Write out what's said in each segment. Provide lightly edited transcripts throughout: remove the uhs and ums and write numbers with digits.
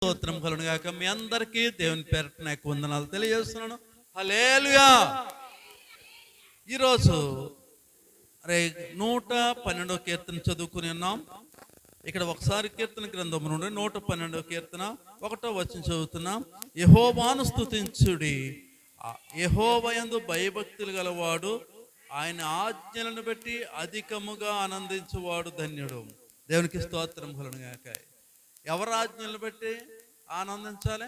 స్తోత్రం కలుగును గాక. మీ అందరికీ దేవుని పేరిట నాకు వందనాలు తెలియజేస్తున్నాను. హల్లెలూయా. ఈరోజు 112వ కీర్తన చదువుకుని ఉన్నాం. ఇక్కడ ఒకసారి కీర్తన గ్రంథం నుండి 112వ కీర్తన 1వ వచనం చదువుతున్నాం. యెహోవాను స్తుతించుడి, యెహోవా యందు భయభక్తులు గలవాడు ఆయన ఆజ్ఞలను బట్టి అధికముగా ఆనందించువాడు ధన్యుడు. దేవునికి స్తోత్రం కలుగును గాక. ఎవరి ఆజ్ఞలను బట్టి ఆనందించాలి?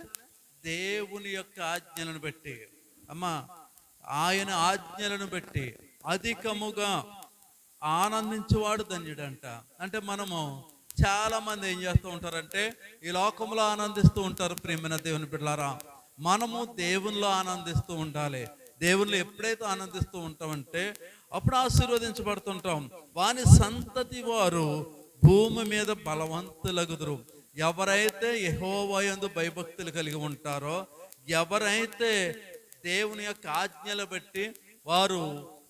దేవుని యొక్క ఆజ్ఞలను బట్టి. అమ్మా, ఆయన ఆజ్ఞలను బట్టి అధికముగా ఆనందించేవాడు ధన్యుడంట. అంటే మనము చాలా మంది ఏం చేస్తూ ఉంటారంటే ఈ లోకంలో ఆనందిస్తూ ఉంటారు. ప్రియమైన దేవుని బిడ్డలారా, మనము దేవునిలో ఆనందిస్తూ ఉండాలి. దేవునిలో ఎప్పుడైతే ఆనందిస్తూ ఉంటామంటే అప్పుడు ఆశీర్వదించబడుతుంటాం. వాని సంతతి వారు భూమి మీద బలవంతులగుదురు. ఎవరైతే యెహోవా యందు భయభక్తులు కలిగి ఉంటారో, ఎవరైతే దేవుని యొక్క ఆజ్ఞలు బట్టి వారు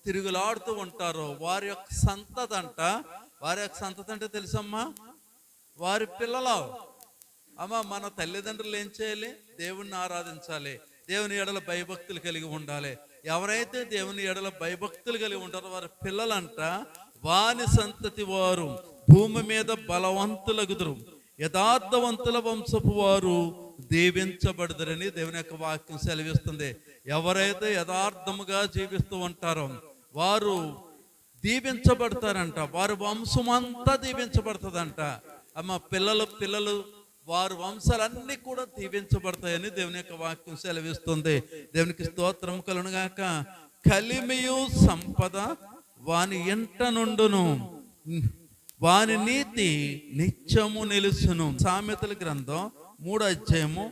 తిరుగులాడుతూ ఉంటారో వారి యొక్క సంతతి అంట. వారి యొక్క సంతతి అంటే తెలుసమ్మా, వారి పిల్లలు. అమ్మ, మన తల్లిదండ్రులు ఏం చేయాలి? దేవుణ్ణి ఆరాధించాలి, దేవుని ఎడల భయభక్తులు కలిగి ఉండాలి. ఎవరైతే దేవుని ఎడల భయభక్తులు కలిగి ఉంటారో వారి పిల్లలంట వాని సంతతి వారు భూమి మీద బలవంతులగుదురు, యథార్థవంతుల వంశపు వారు దీవించబడుదరని దేవుని యొక్క వాక్యం సెలవిస్తుంది. ఎవరైతే యథార్థముగా జీవిస్తూ ఉంటారో వారు దీవించబడతారంట. వారి వంశం అంతా దీవించబడుతుందంట. అమ్మ, పిల్లలు వారి వంశాలన్నీ కూడా దీవించబడతాయని దేవుని యొక్క వాక్యం సెలవిస్తుంది. దేవునికి స్తోత్రం కలుగును గాక. కలిమియు సంపద వాని ఇంట నుండును, వాని నీతి నిత్యము నిలుచును. సామెతల గ్రంథం 3వ అధ్యాయము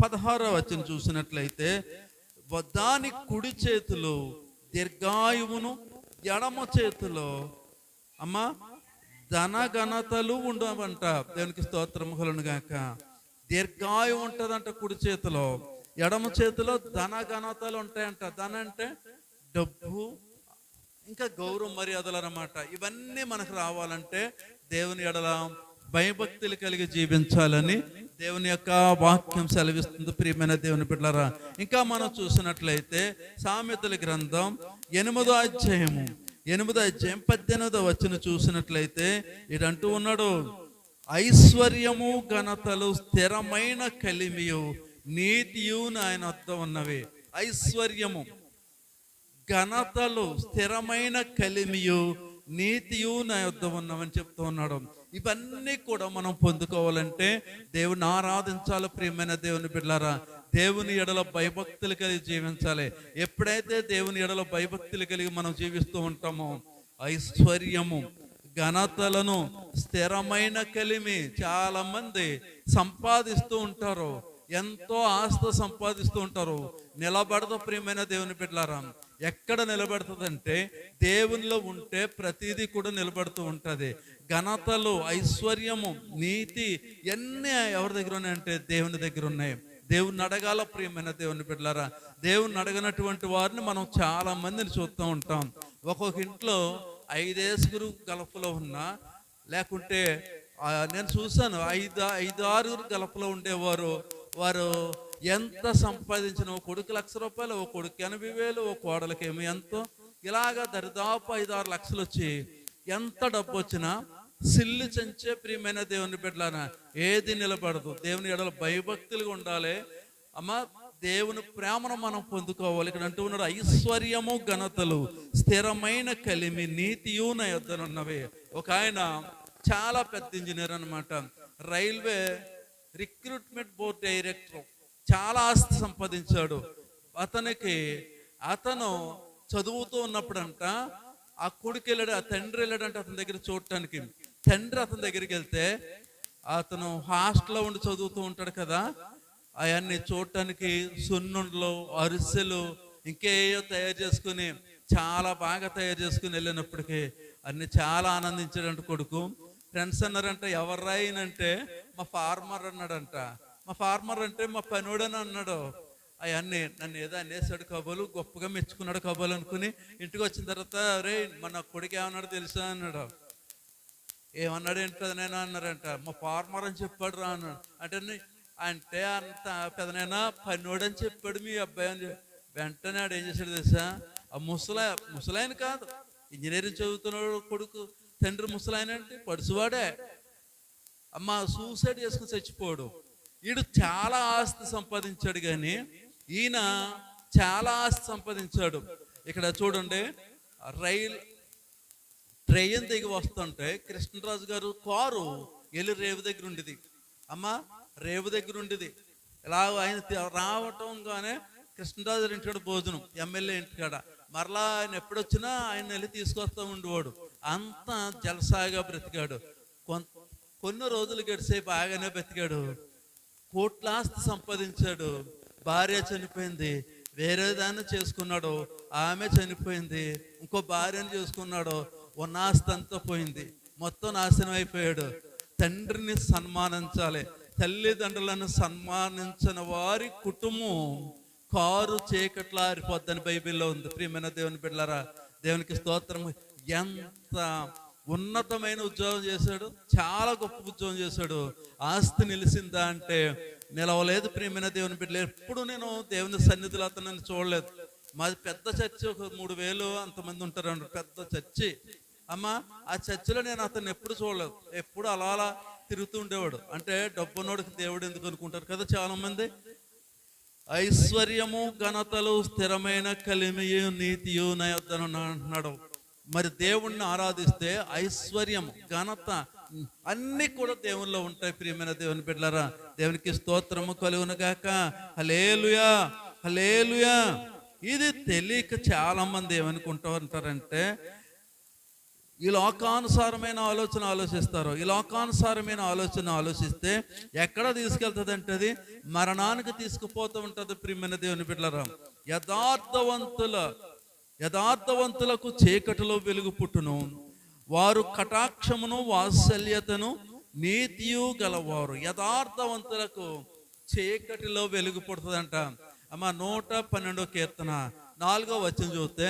16వ వచనం చూసినట్లయితే, దాని కుడి చేతిలో దీర్ఘాయువును, ఎడమ చేతిలో అమ్మ ధనఘనతలు ఉండవంట. దేవునికి స్తోత్రం కలుగును గాక. దీర్ఘాయువు ఉంటుందంట కుడి చేతిలో, ఎడమ చేతిలో ధనఘనతలు ఉంటాయంట. ధన అంటే డబ్బు, ఇంకా గౌరవ మర్యాదలు అన్నమాట. ఇవన్నీ మనకు రావాలంటే దేవుని ఎడల భయభక్తులు కలిగి జీవించాలని దేవుని యొక్క వాక్యం సెలవిస్తుంది. ప్రియమైన దేవుని బిడ్డలారా, ఇంకా మనం చూసినట్లయితే సామెతల గ్రంథం 8వ అధ్యాయం 18వ వచనం చూసినట్లయితే ఇదంటూ ఉన్నాడు, ఐశ్వర్యము ఘనతలు స్థిరమైన కలిమియు నీతియు ఆయన వద్ద ఉన్నవి. ఐశ్వర్యము, ఘనతలు, స్థిరమైన కలిమియు నీతియు నా యొద్ద ఉన్నవని చెప్తూ ఉన్నాడు. ఇవన్నీ కూడా మనం పొందుకోవాలంటే దేవుని ఆరాధించాలి. ప్రియమైన దేవుని బిడ్డలారా, దేవుని ఎడల భయభక్తులు కలిగి జీవించాలి. ఎప్పుడైతే దేవుని ఎడల భయభక్తులు కలిగి మనం జీవిస్తూ ఉంటామో ఐశ్వర్యము, ఘనతలను, స్థిరమైన కలిమి. చాలా మంది సంపాదిస్తూ ఉంటారు, ఎంతో ఆస్తి సంపాదిస్తూ ఉంటారు, నిలబడదు. ప్రియమైన దేవుని బిడ్డలారా, ఎక్కడ నిలబడుతుందంటే దేవునిలో ఉంటే ప్రతిదీ కూడా నిలబడుతూ ఉంటుంది. ఘనతలు, ఐశ్వర్యము, నీతి ఇవన్నీ ఎవరి దగ్గర ఉన్నాయంటే దేవుని దగ్గర ఉన్నాయి. దేవుని అడగాల. ప్రియమైన దేవుని బిడ్డలారా, దేవుని అడగనటువంటి వారిని మనం చాలా మందిని చూస్తూ ఉంటాం. ఒక్కొక్క ఇంట్లో 5 గలపులో ఉన్నా, లేకుంటే నేను చూసాను 5-6 గలపులో ఉండేవారు. వారు ఎంత సంపాదించిన, ఓ కొడుకు ₹1,00,000, ఓ కొడుకు 80,000, ఓ కోడలకి ఏమి ఎంతో, ఇలాగా దరిదాపు 5-6 లక్షలు వచ్చి ఎంత డబ్బు వచ్చినా సిల్లు చెంచే. ప్రియమైన దేవుని బిడ్డలారా, ఏది నిలబడదు. దేవుని ఎడల భయభక్తులుగా ఉండాలి. అమ్మ, దేవుని ప్రేమను మనం పొందుకోవాలి. ఇక్కడ అంటూ ఉన్నాడు, ఐశ్వర్యము, ఘనతలు, స్థిరమైన కలిమి, నీతియు నా యొద్దనున్నవి. ఒక ఆయన చాలా పెద్ద ఇంజనీర్ అనమాట, రైల్వే రిక్రూట్మెంట్ బోర్డు డైరెక్టర్. చాలా ఆస్తి సంపాదించాడు. అతను చదువుతూ ఉన్నప్పుడంట ఆ కొడుకు వెళ్ళాడు, ఆ తండ్రి వెళ్ళాడంటే అతని దగ్గర చూడటానికి. తండ్రి అతని దగ్గరికి వెళ్తే అతను హాస్టల్లో ఉండి చదువుతూ ఉంటాడు కదా, అవన్నీ చూడటానికి సున్నుండలు, అరిసెలు, ఇంకేయో తయారు చేసుకుని చాలా బాగా తయారు చేసుకుని వెళ్ళినప్పటికీ అన్ని చాలా ఆనందించాడంట కొడుకు. ఫ్రెండ్స్ అన్నారంట, ఎవరు రాయినంటే మా ఫార్మర్ అన్నాడంట. మా ఫార్మర్ అంటే మా పనుడని అన్నాడు. అవన్నీ నన్ను ఏదో అనేసాడు కబోలు, గొప్పగా మెచ్చుకున్నాడు కబోలు అనుకుని ఇంటికి వచ్చిన తర్వాత, రే మన కొడుకు ఏమన్నాడు తెలుసా అన్నాడు. ఏమన్నాడు ఏంటో నేను అన్నారంట, మా ఫార్మర్ అని చెప్పాడు రా అన్నాడు. అంటే అంటే అంత పెదనైనా పన్నోడని చెప్పాడు మీ అబ్బాయి అని. వెంటనే ఆడు ఏం చేశాడు తెలుసా, ఆ ముసలాయన కాదు, ఇంజనీరింగ్ చదువుతున్నాడు కొడుకు, తండ్రి ముసలాయన అంటే పడుసువాడే. అమ్మ సూసైడ్ చేసుకుని చచ్చిపోడు. వీడు చాలా ఆస్తి సంపాదించాడు, కానీ ఈయన చాలా ఆస్తి సంపాదించాడు. ఇక్కడ చూడండి, ట్రైన్ దిగి వస్తుంటే కృష్ణరాజు గారు కారు వెళ్ళి రేవు దగ్గర ఉండేది. అమ్మ రేవు దగ్గర ఉండేది. ఇలా ఆయన రావటంగానే కృష్ణరాజు ఇంటికాడ భోజనం, ఎమ్మెల్యే ఇంటికాడ. మరలా ఆయన ఎప్పుడొచ్చినా ఆయన వెళ్ళి తీసుకొస్తా ఉండేవాడు. అంత జలసాగా బ్రతికాడు. కొన్ని రోజులు గడిసే బాగానే బ్రతికాడు. కోట్లాస్తి సంపాదించాడు. భార్య చనిపోయింది, వేరే దాన్ని చేసుకున్నాడు, ఆమె చనిపోయింది, ఇంకో భార్యను చేసుకున్నాడు, ఉన్న ఆస్తి అంతా పోయింది, మొత్తం నాశనం అయిపోయాడు. తండ్రిని సన్మానించాలి, తల్లిదండ్రులను సన్మానించిన వారి కుటుంబం కారు చీకట్లా ఆరిపోద్దని బైబిల్లో ఉంది. ప్రియమైన దేవుని బిడ్డలారా, దేవునికి స్తోత్రం. ఎంత ఉన్నతమైన ఉద్యోగం చేశాడు, చాలా గొప్ప ఉద్యోగం చేశాడు. ఆస్తి నిలిచిందా అంటే నిలవలేదు. ప్రియమైన దేవుని బిడ్డలు, ఎప్పుడు నేను దేవుని సన్నిధిలో అతను చూడలేదు. మాది పెద్ద చర్చి, ఒక 3000 అంతమంది ఉంటారు, పెద్ద చర్చి. అమ్మ ఆ చర్చిలో నేను అతన్ని ఎప్పుడు చూడలేదు. ఎప్పుడు అలా తిరుగుతూ ఉండేవాడు. అంటే డబ్బున్నోడికి దేవుడు ఎందుకు అనుకుంటారు కదా చాలా మంది. ఐశ్వర్యము ఘనతలు స్థిరమైన కలిమియు నీతియు నా యొద్దన అంటున్నాడు. మరి దేవుణ్ణి ఆరాధిస్తే ఐశ్వర్యం ఘనత అన్ని కూడా దేవుల్లో ఉంటాయి. ప్రియమైన దేవుని బిడ్డలారా, దేవునికి స్తోత్రము కలుగును గాక. హల్లెలూయా, హల్లెలూయా. ఇది తెలియక చాలా మంది ఏమనుకుంటూ ఉంటారంటే, ఈ లోకానుసారమైన ఆలోచన ఆలోచిస్తారు. ఈ లోకానుసారమైన ఆలోచన ఆలోచిస్తే ఎక్కడ తీసుకెళ్తుంది అంటే అది మరణానికి తీసుకుపోతూ ఉంటుంది. ప్రియమైన దేవుని బిడ్డలారా, యథార్థవంతులకు చీకటిలో వెలుగు పుట్టును, వారు కటాక్షమును వాత్సల్యతను నీతియు గలవారు. యథార్థవంతులకు చీకటిలో వెలుగు పుడుతుందంట. అమ్మ 112వ కీర్తన 4వ వచనం చూస్తే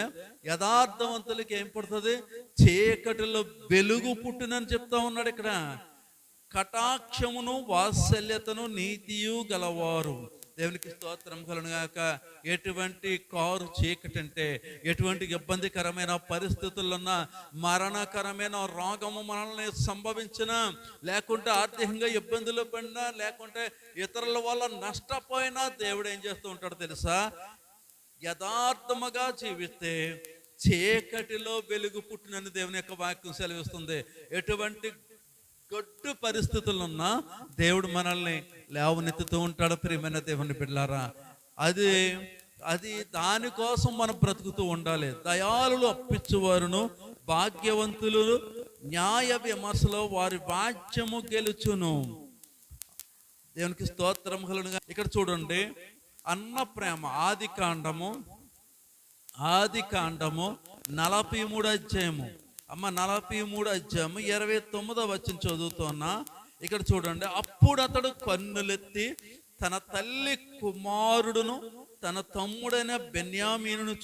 యథార్థవంతులకి ఏం పుడుతుంది? చీకటిలో వెలుగు పుట్టునని చెప్తా ఉన్నాడు ఇక్కడ. కటాక్షమును వాత్సల్యతను నీతియు గలవారు. దేవునికి స్తోత్రం కలుగును గాక. ఎటువంటి కారు చీకటి అంటే, ఎటువంటి ఇబ్బందికరమైన పరిస్థితుల్లో ఉన్న, మరణకరమైన రోగము మనల్ని సంభవించిన, లేకుంటే ఆర్థికంగా ఇబ్బందులు పడినా, లేకుంటే ఇతరుల వల్ల నష్టపోయినా దేవుడు ఏం చేస్తూ ఉంటాడు తెలుసా? యథార్థముగా జీవిస్తే చీకటిలో వెలుగు పుట్టినని దేవుని యొక్క వాక్యం సెలవిస్తుంది. ఎటువంటి గొడ్డు పరిస్థితులున్నా దేవుడు మనల్ని లేవనెత్తుతూ ఉంటాడు. ప్రియమైన దేవుని బిడ్డలారా, అది దానికోసం మనం బ్రతుకుతూ ఉండాలి. దయాళులు అప్పించువారును భాగ్యవంతులు న్యాయ విమర్శలో వారి వాక్యము గెలుచును. దేవునికి స్తోత్రం కలుగును. ఇక్కడ చూడండి, అన్న ప్రేమ ఆది కాండము 43వ అధ్యాయము. అమ్మ 43వ అధ్యాయము 29వ వచనం చదువుతున్నా. ఇక్కడ చూడండి, అప్పుడు అతడు కన్నులెత్తి తన తల్లి కుమారుడును తన తమ్ముడైన బెన్యామీనును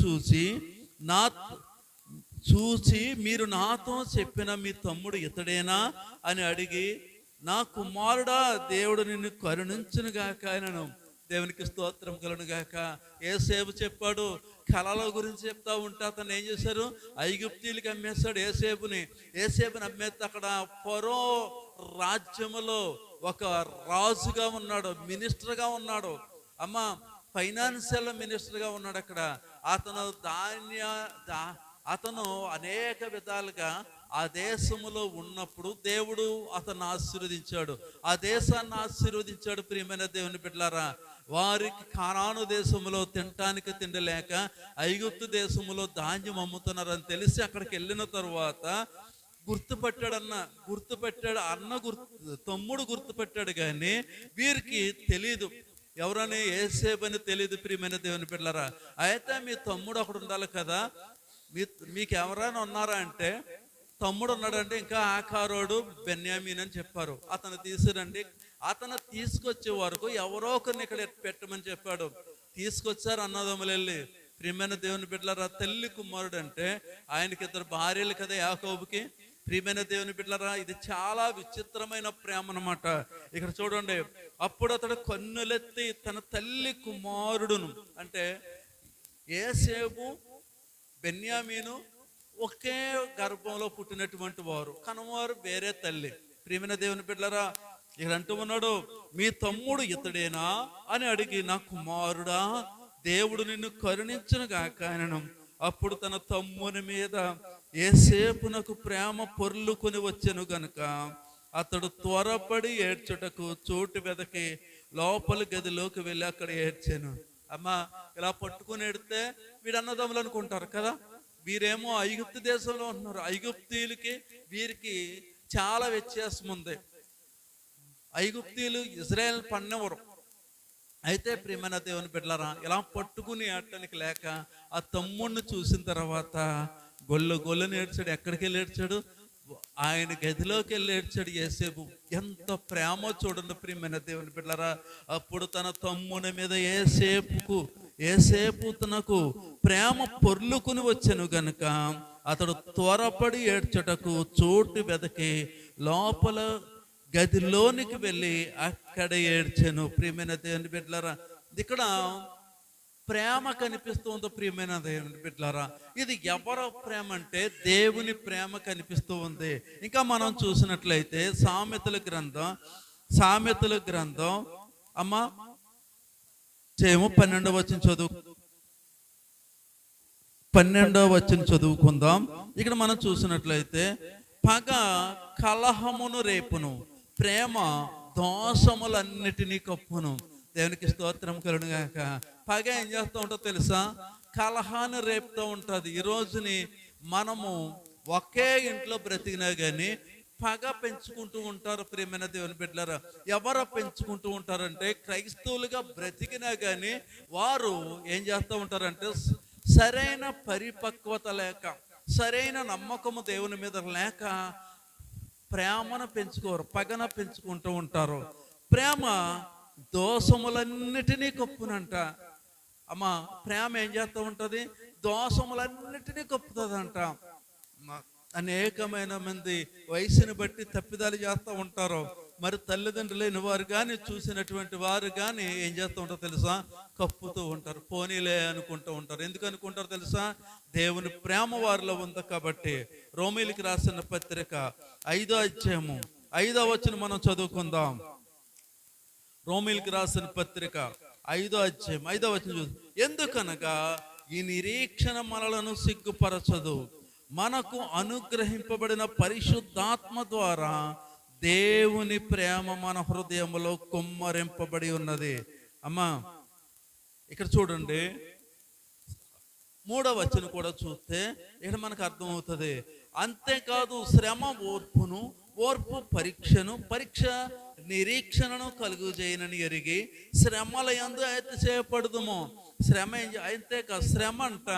చూసి మీరు నాతో చెప్పిన మీ తమ్ముడు ఇతడేనా అని అడిగి, నా కుమారుడా, దేవుడు నిన్ను కరుణించును గాక అనను. దేవునికి స్తోత్రం కలుగును గాక. యోసేపు చెప్పాడు, కళల గురించి చెప్తా ఉంటే అతను ఏం చేశారు? ఐగుప్తీయులకి అమ్మేస్తాడు యోసేపుని అమ్మేస్తే అక్కడ ఫరో రాజ్యములో ఒక రాజుగా ఉన్నాడు, మినిస్టర్గా ఉన్నాడు. అమ్మ ఫైనాన్షియల్ మినిస్టర్గా ఉన్నాడు అక్కడ. అతను అనేక విధాలుగా ఆ దేశములో ఉన్నప్పుడు దేవుడు అతన్ని ఆశీర్వదించాడు, ఆ దేశాన్ని ఆశీర్వదించాడు. ప్రియమైన దేవుని బిడ్డలారా, వారికి కానాను దేశంలో తినటానికి తిండి లేక ఐగుప్తు దేశంలో ధాన్యం అమ్ముతున్నారని తెలిసి అక్కడికి వెళ్ళిన తరువాత తమ్ముడు గుర్తుపెట్టాడు, కానీ వీరికి తెలీదు ఎవరని, యోసేపని తెలియదు. ప్రియమైన దేవుని బిడ్డలారా, అయితే మీ తమ్ముడు అక్కడ ఉండాలి కదా, మీకు ఎవరైనా ఉన్నారా అంటే, తమ్ముడు ఉన్నాడంటే ఇంకా ఆకారోడు బెన్యామీన్ అని చెప్పారు. అతను తీసుకురండి. అతను తీసుకొచ్చే వరకు ఎవరో ఒకరిని ఇక్కడ పెట్టమని చెప్పాడు. తీసుకొచ్చారు అన్నదమ్ములు వెళ్ళి. ప్రియమైన దేవుని బిడ్డలారా, తల్లి కుమారుడు అంటే ఆయనకి 2 భార్యలు కదా యాకోబుకి. ప్రియమైన దేవుని బిడ్డలారా, ఇది చాలా విచిత్రమైన ప్రేమ అన్నమాట. ఇక్కడ చూడండి, అప్పుడు అతడు కన్నులెత్తి తన తల్లి కుమారుడును, అంటే యోసేపు బెన్యామీను ఒకే గర్భంలో పుట్టినటువంటి వారు, కనువారు వేరే తల్లి. ప్రియమైన దేవుని బిడ్డలారా, ఇక్కడ అంటూ ఉన్నాడు, మీ తమ్ముడు ఇతడేనా అని అడిగి, నా కుమారుడా, దేవుడు నిన్ను కరుణించును గాక అనను. అప్పుడు తన తమ్ముని మీద యోసేపునకు ప్రేమ పొర్లుకొని వచ్చెను గనుక అతడు త్వరపడి ఏడ్చుటకు చోటు వెదకి లోపలి గదిలోకి వెళ్ళి అక్కడ ఏడ్చాను. అమ్మ, ఇలా పట్టుకుని ఏడితే వీడు అన్నదమ్ములు అనుకుంటారు కదా. వీరేమో ఐగుప్తు దేశంలో ఉంటున్నారు. ఐగుప్తీయులకి వీరికి చాలా వ్యత్యాసం ఉంది. ఐగుప్తీయులు ఇజ్రాయెల్ పన్నెవరు. అయితే ప్రియమైన దేవుని బిడ్డలారా, ఇలా పట్టుకుని ఏడటానికి లేక ఆ తమ్ముడిని చూసిన తర్వాత గొల్లని ఏడ్చాడు. ఎక్కడికి వెళ్ళి ఏడ్చాడు? ఆయన గదిలోకి వెళ్ళి ఏడ్చాడు యోసేపు. ఎంత ప్రేమ చూడండి ప్రియమైన దేవుని బిడ్డలారా. అప్పుడు తన తమ్ముని మీద యోసేపు తనకు ప్రేమ పొర్లుకుని వచ్చెను గనుక అతడు త్వరపడి ఏడ్చుటకు చోటు వెదకి లోపల గదిలోనికి వెళ్ళి అక్కడ ఏడ్చాను. ప్రియమైన దేవుని బిడ్డలారా, ఇక్కడ ప్రేమ కనిపిస్తుంది. ప్రియమైన దేవుని బిడ్డలారా, ఇది ఎవరి ప్రేమ అంటే దేవుని ప్రేమ కనిపిస్తూ ఉంది. ఇంకా మనం చూసినట్లయితే సామెతల గ్రంథం అమ్మ చేయము 12వ వచనం చదువుకుందాం. ఇక్కడ మనం చూసినట్లయితే పగ కలహమును రేపును, ప్రేమ దోషములన్నిటినీ కప్పును. దేవునికి స్తోత్రం కలుగును గాక. పగ ఏం చేస్తూ ఉంటుందో తెలుసా? కలహాన్ని రేపుతూ ఉంటుంది. ఈ రోజుని మనము ఒకే ఇంట్లో బ్రతికినా కానీ పగ పెంచుకుంటూ ఉంటారు. ప్రియమైన దేవుని బిడ్డలారా, ఎవరు పెంచుకుంటూ ఉంటారంటే క్రైస్తవులుగా బ్రతికినా కానీ వారు ఏం చేస్తూ ఉంటారంటే సరైన పరిపక్వత లేక, సరైన నమ్మకము దేవుని మీద లేక ప్రేమను పెంచుకోరు, పగన పెంచుకుంటూ ఉంటారు. ప్రేమ దోషములన్నిటినీ కప్పునంట. అమ్మ, ప్రేమ ఏం చేస్తూ ఉంటుంది? దోషములన్నిటినీ కప్పుతుందంట. అనేకమైన మంది వయసుని బట్టి తప్పిదాలు చేస్తూ ఉంటారు. మరి తల్లిదండ్రులు లేని వారు కానీ, చూసినటువంటి వారు కానీ ఏం చేస్తూ ఉంటారో తెలుసా? కప్పుతూ ఉంటారు, పోనీలే అనుకుంటూ ఉంటారు. ఎందుకు అనుకుంటారు తెలుసా? దేవుని ప్రేమ వారిలో ఉంది కాబట్టి. రోమీయులకు రాసిన పత్రిక 5వ అధ్యాయము 5వ వచనం మనం చదువుకుందాం. రోమీయులకు రాసిన పత్రిక 5వ అధ్యాయం 5వ వచనం. ఎందుకనగా ఈ నిరీక్షణ మనలను సిగ్గుపరచదు, మనకు అనుగ్రహింపబడిన పరిశుద్ధాత్మ ద్వారా దేవుని ప్రేమ మన హృదయంలో కుమ్మరింపబడి ఉన్నది. అమ్మా, ఇక్కడ చూడండి, 3వ వచనం కూడా చూస్తే ఇక్కడ మనకు అర్థమవుతుంది. అంతేకాదు శ్రమ ఓర్పు పరీక్షను, పరీక్ష నిరీక్షణను కలుగు చేయనని ఎరిగి శ్రమల యందు అతిశయపడుదుము. శ్రమ అంతేకాదు, శ్రమ అంట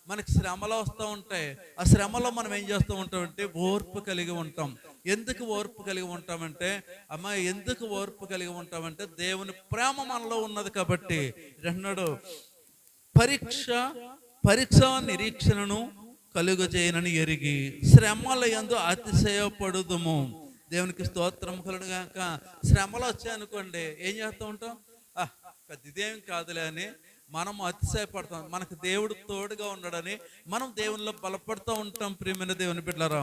మనకి శ్రమలు వస్తూ ఉంటాయి. ఆ శ్రమలో మనం ఏం చేస్తూ ఉంటామంటే ఓర్పు కలిగి ఉంటాం. ఎందుకు ఓర్పు కలిగి ఉంటామంటే ఎందుకు ఓర్పు కలిగి ఉంటామంటే దేవుని ప్రేమ మనలో ఉన్నది కాబట్టి. అన్నాడు, పరీక్ష నిరీక్షణను కలుగు చేయనని ఎరిగి శ్రమల యందు అతిశయపడుదుము. దేవునికి స్తోత్రం కలుగును గాక. శ్రమలు వచ్చాయనుకోండి, ఏం చేస్తూ ఉంటాం? పెద్ద ఇదేం కాదులే అని మనం అతిశయపడతాం. మనకు దేవుడు తోడుగా ఉన్నాడని మనం దేవునిలో బలపడుతూ ఉంటాం. ప్రియమైన దేవుని బిడ్డలారా,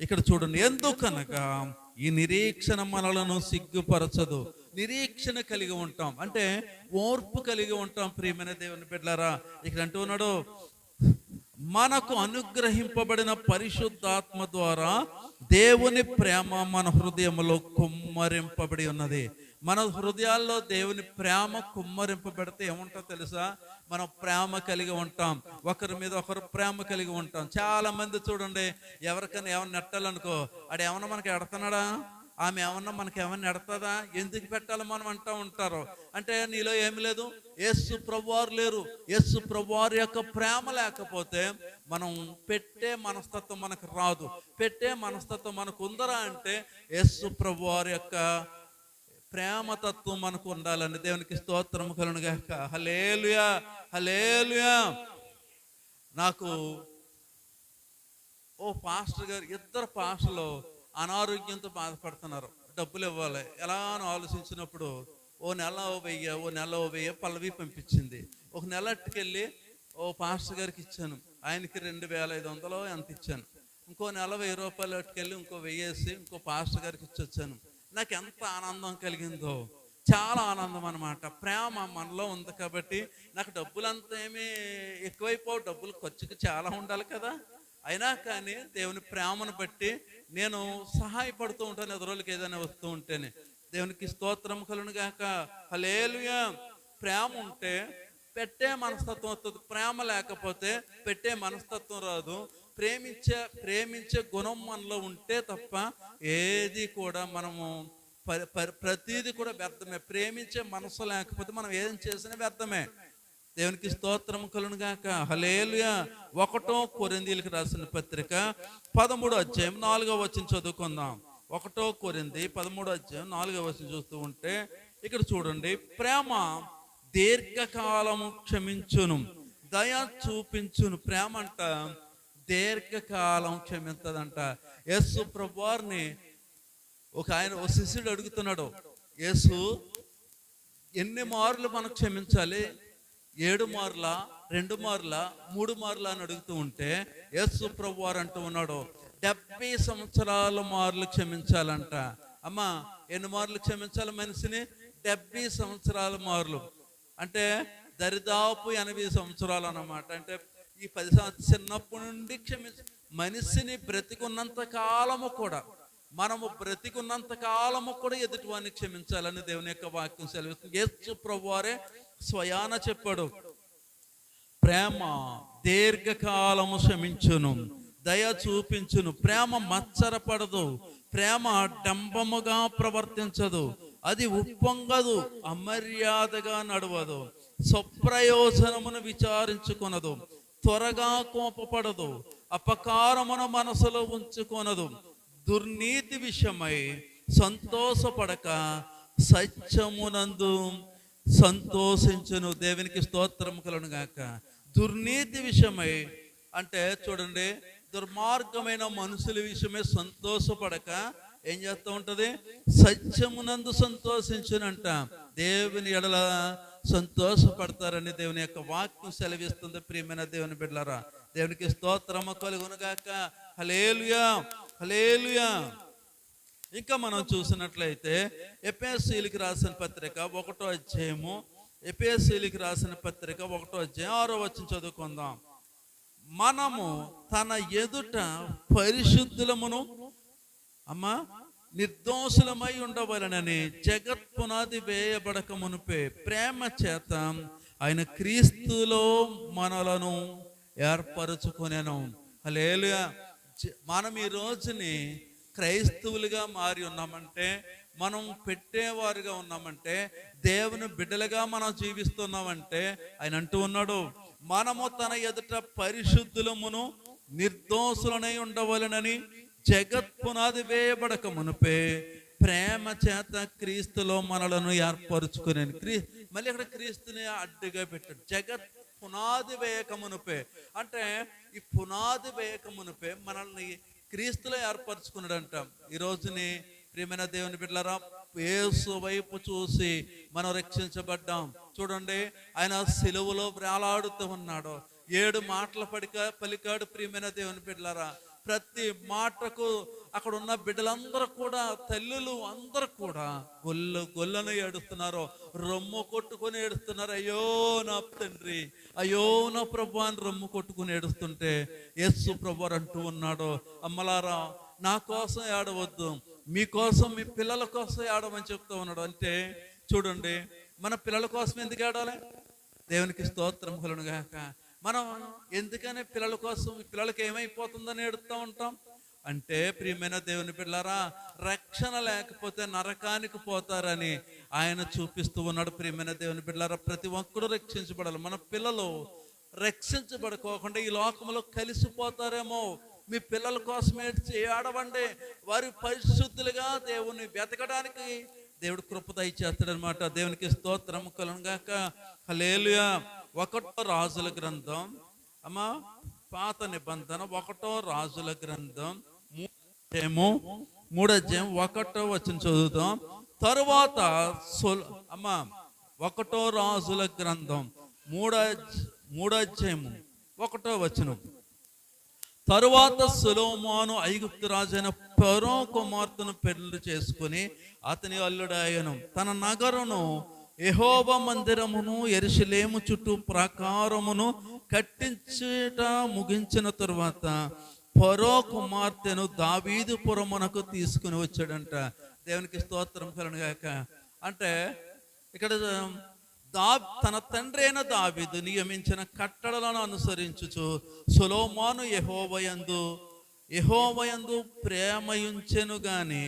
ఇక్కడ చూడండి, ఎందుకనగా ఈ నిరీక్షణ మనలను సిగ్గుపరచదు. నిరీక్షణ కలిగి ఉంటాం అంటే ఓర్పు కలిగి ఉంటాం. ప్రియమైన దేవుని బిడ్డలారా, ఇక్కడ అంటూ ఉన్నాడు, మనకు అనుగ్రహింపబడిన పరిశుద్ధాత్మ ద్వారా దేవుని ప్రేమ మన హృదయంలో కుమ్మరింపబడి ఉన్నది. మన హృదయాల్లో దేవుని ప్రేమ కుమ్మరింపబడితే ఏముంటో తెలుసా? మనం ప్రేమ కలిగి ఉంటాం, ఒకరి మీద ఒకరు ప్రేమ కలిగి ఉంటాం. చాలా మంది చూడండి, ఎవరికైనా ఏమన్నా నెట్టాలనుకో, ఆడు ఏమన్నా మనకి ఎడతాడా, ఆమె ఏమన్నా మనకి ఏమన్నా ఎడతాదా, ఎందుకు పెట్టాలి మనం అంటూ ఉంటారు. అంటే నీలో ఏమి లేదు, యేసు ప్రభువారు లేరు. యేసు ప్రభువారి యొక్క ప్రేమ లేకపోతే మనం పెట్టే మనస్తత్వం మనకు రాదు. పెట్టే మనస్తత్వం మనకు ఉందరా అంటే యేసు ప్రభువారి యొక్క ప్రేమతత్వం మనకు ఉండాలని. దేవునికి స్తోత్రం కలుగును గాక. హల్లెలూయా, హల్లెలూయా. నాకు ఓ పాస్టర్ గారు, ఇద్దరు పాస్టర్లు అనారోగ్యంతో బాధపడుతున్నారు, డబ్బులు ఇవ్వాలి ఎలా అని ఆలోచించినప్పుడు ఓ నెల ఓ వెయ్యి పల్లవి పంపించింది. ఒక నెల అట్టుకెళ్ళి ఓ పాస్టర్ గారికి ఇచ్చాను, ఆయనకి 2500 ఎంత ఇచ్చాను. ఇంకో నెల 1000 రూపాయలు అట్టుకెళ్ళి ఇంకో 1000 వేసి ఇంకో పాస్టర్ గారికి ఇచ్చొచ్చాను. నాకు ఎంత ఆనందం కలిగిందో, చాలా ఆనందం అనమాట. ప్రేమ మనలో ఉంది కాబట్టి నాకు డబ్బులంతా ఏమీ ఎక్కువైపోవు, డబ్బులు ఖర్చుకి చాలా ఉండాలి కదా. అయినా కానీ దేవుని ప్రేమను బట్టి నేను సహాయపడుతూ ఉంటాను ఎదురోళ్ళకి ఏదైనా వస్తూ ఉంటేనే. దేవునికి స్తోత్రం కలుగును గాక. హల్లెలూయా. ప్రేమ ఉంటే పెట్టే మనస్తత్వం వస్తుంది, ప్రేమ లేకపోతే పెట్టే మనస్తత్వం రాదు. ప్రేమించే గుణం మనలో ఉంటే తప్ప ఏది కూడా మనము ప్రతిదీ కూడా వ్యర్థమే. ప్రేమించే మనసు లేకపోతే మనం ఏం చేసినా వ్యర్థమే. దేవునికి స్తోత్రం కలుగును గాక. హల్లెలూయా. 1 కొరింథీయులకు రాసిన పత్రిక 13వ అధ్యాయం 4వ వచనం చదువుకుందాం. 1 కొరింథీ 13వ అధ్యాయం 4వ వచనం చూస్తూ ఉంటే ఇక్కడ చూడండి, ప్రేమ దీర్ఘకాలము క్షమించును, దయ చూపించును. ప్రేమ అంట దీర్ఘకాలం క్షమించదంట. యేసు ప్రభువారిని ఒక శిష్యుడు అడుగుతున్నాడు, యేసు ఎన్ని మార్లు మనం క్షమించాలి? 7 మార్లా, 2 మార్లా, 3 మార్లా అని అడుగుతూ ఉంటే యేసు ప్రభువారు అంటూ ఉన్నాడు 70 సంవత్సరాల మార్లు క్షమించాలంట. అమ్మా, ఎన్ని మార్లు క్షమించాలి మనిషిని? 70 సంవత్సరాల మార్లు అంటే దరిదాపు 80 సంవత్సరాలు అన్నమాట. అంటే ఈ 10 సంవత్సరాలు చిన్నప్పటి నుండి మనిషిని బ్రతికున్నంత కాలము కూడా, మనము బ్రతికున్నంత కాలము కూడా ఎదుటివాన్ని క్షమించాలని దేవుని యొక్క వాక్యం సెలవిస్తుంది. యేసు ప్రభువారే స్వయాన చెప్పాడు, ప్రేమ దీర్ఘకాలము క్షమించును, దయ చూపించును. ప్రేమ మత్సరపడదు, ప్రేమ డంబముగా ప్రవర్తించదు, అది ఉప్పొంగదు, అమర్యాదగా నడవదు, స్వప్రయోజనమును విచారించుకొనదు, త్వరగా కోపపడదు, అపకారమును మనసులో ఉంచుకొనదు, దుర్నీతి విషయమై సంతోషపడక సత్యమునందు సంతోషించును. దేవునికి స్తోత్రం కలుగును గాక. దుర్నీతి విషయమై అంటే చూడండి, దుర్మార్గమైన మనుషుల విషయమే సంతోషపడక ఏం చేస్తూ ఉంటది? సత్యమునందు సంతోషించునంట. దేవుని ఎడల సంతోషపడతారని దేవుని యొక్క వాక్యం సెలవిస్తుంది. ప్రియమైన దేవుని బిడ్డలారా, దేవునికి స్తోత్రము కలుగును గాక. హల్లెలూయా, హల్లెలూయా. ఇంకా మనం చూసినట్లయితే ఎఫెసీయులకు రాసిన పత్రిక 1వ అధ్యాయము, ఎఫెసీయులకు రాసిన పత్రిక 1వ అధ్యాయం 6వ వచనం చదువుకుందాం. మనము తన ఎదుట పరిశుద్ధులమును నిర్దోషులమై ఉండవలనని జగత్ పునాది వేయబడక మునుపే ప్రేమ చేత ఆయన క్రీస్తులో మనలను ఏర్పరచుకొనెను. హల్లెలూయా. మనం ఈ రోజుని క్రైస్తవులుగా మారి ఉన్నామంటే, మనం పెట్టేవారుగా ఉన్నామంటే, దేవుని బిడ్డలుగా మనం జీవిస్తున్నామంటే ఆయన అంటూ ఉన్నాడు, మనము తన ఎదుట పరిశుద్ధులమును నిర్దోషులనై ఉండవలనని జగత్ పునాది వేయబడక మునుపే ప్రేమ చేత క్రీస్తులో మనలను ఏర్పరచుకునే. మళ్ళీ ఇక్కడ క్రీస్తుని అడ్డుగా పెట్టాడు. జగత్ పునాది వేయక మునుపే అంటే ఈ పునాది వేయక మునుపే మనల్ని క్రీస్తులో ఏర్పరచుకున్నాడు అంటాం. ఈ రోజుని ప్రియమైన దేవుని బిడ్డలారా, యేసు వైపు చూసి మనం రక్షించబడ్డాం. చూడండి, ఆయన సిలువలో వేలాడుతూ ఉన్నాడు, 7 మాటలు పలికాడు. ప్రియమైన దేవుని బిడ్డలారా, ప్రతి మాటకు అక్కడ ఉన్న బిడ్డలందరూ కూడా, తల్లులు అందరూ కూడా గొల్లను ఏడుస్తున్నారు, రొమ్ము కొట్టుకుని ఏడుస్తున్నారు. అయ్యో నా తండ్రి, అయ్యో నా ప్రభు అని రొమ్ము కొట్టుకుని ఏడుస్తుంటే యేసు ప్రభు అంటూ ఉన్నాడు, అమ్మలారా నా కోసం ఏడవద్దు, మీకోసం, మీ పిల్లల కోసం ఏడవని చెప్తూ ఉన్నాడు. అంటే చూడండి, మన పిల్లల కోసం ఎందుకు ఏడాలి? దేవునికి స్తోత్రం కలుగును గాక. మనం ఎందుకని పిల్లల కోసం, పిల్లలకి ఏమైపోతుందని ఏడుస్తూ ఉంటాం అంటే, ప్రియమైన దేవుని పిల్లరా, రక్షణ లేకపోతే నరకానికి పోతారని ఆయన చూపిస్తూ ఉన్నాడు. ప్రియమైన దేవుని పిల్లరా, ప్రతి ఒక్కరు రక్షించబడాలి. మన పిల్లలు రక్షించబడుకోకుండా ఈ లోకంలో కలిసిపోతారేమో. మీ పిల్లల కోసం ఏడవండి, వారి పరిశుద్ధులుగా దేవుని వెతకడానికి దేవుడు కృప దయచేస్తాడనమాట. దేవునికి స్తోత్రం కలుగును గాక. హల్లెలూయా. 1వ రాజుల గ్రంథం పాత నిబంధన 1 రాజుల గ్రంథం 3 1 వచ్చిన చదువుతాం. తరువాత అమ్మ 1 రాజుల గ్రంథం 3 1 తరువాత సొలొమోను ఐగుప్తు రాజైన ఫరో కుమార్తెను పెళ్లి చేసుకుని అతని అల్లుడాయను. తన నగరును యెహోవా మందిరమును యెరూషలేము చుట్టూ ప్రాకారమును కట్టించుట ముగించిన తరువాత ఫరో కుమార్తెను దావీదు పురమునకు తీసుకుని వచ్చాడంట. దేవునికి స్తోత్రం కలుగుగాక. అంటే ఇక్కడ తన తండ్రి అయిన దావీదు నియమించిన కట్టడలను అనుసరించుచు సొలొమోను యెహోవాయందు ప్రేమయుంచెను గాని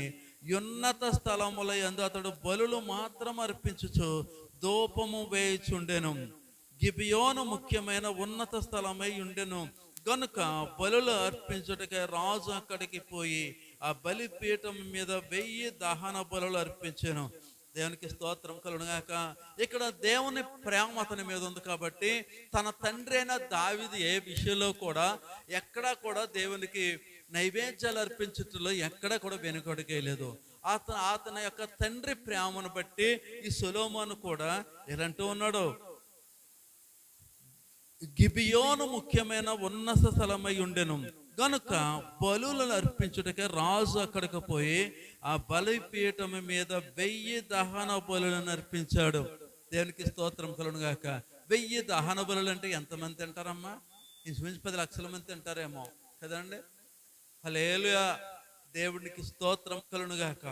ఉన్నత స్థలముల యందు అతడు బలులు మాత్రం అర్పించుచు ధూపము వేయుచుండెను. గిబియోను ముఖ్యమైన ఉన్నత స్థలమై ఉండెను గనుక బలులు అర్పించుటకై రాజు అక్కడికి పోయి ఆ బలిపీఠం మీద 1000 దహన బలులు అర్పించెను. దేవునికి స్తోత్రం కలుగుగాక. ఇక్కడ దేవుని ప్రేమ అతని మీద ఉంది కాబట్టి తన తండ్రి అయిన దావీదు ఏ విషయంలో కూడా ఎక్కడా కూడా దేవునికి నైవేద్యాలు అర్పించటంలో ఎక్కడా కూడా వెనుకడుగేయలేదు. అతని యొక్క తండ్రి ప్రేమను బట్టి ఈ సొలొమోను కూడా ఎలాంటూ ఉన్నాడు, గిబియోను ముఖ్యమైన ఉన్నత స్థలమై ఉండెను గనుక బలులను అర్పించుటకే రాజు అక్కడికి పోయి ఆ బలిపీఠం మీద 1000 దహన బలులను అర్పించాడు. దేవునికి స్తోత్రం కలుగుగాక. 1000 దహన బలులు అంటే ఎంతమంది తింటారమ్మా? ఇంచుమించు 10 లక్షల మంది తింటారేమో కదండి. హల్లెలూయా. దేవునికి స్తోత్రం కలుగుగాక.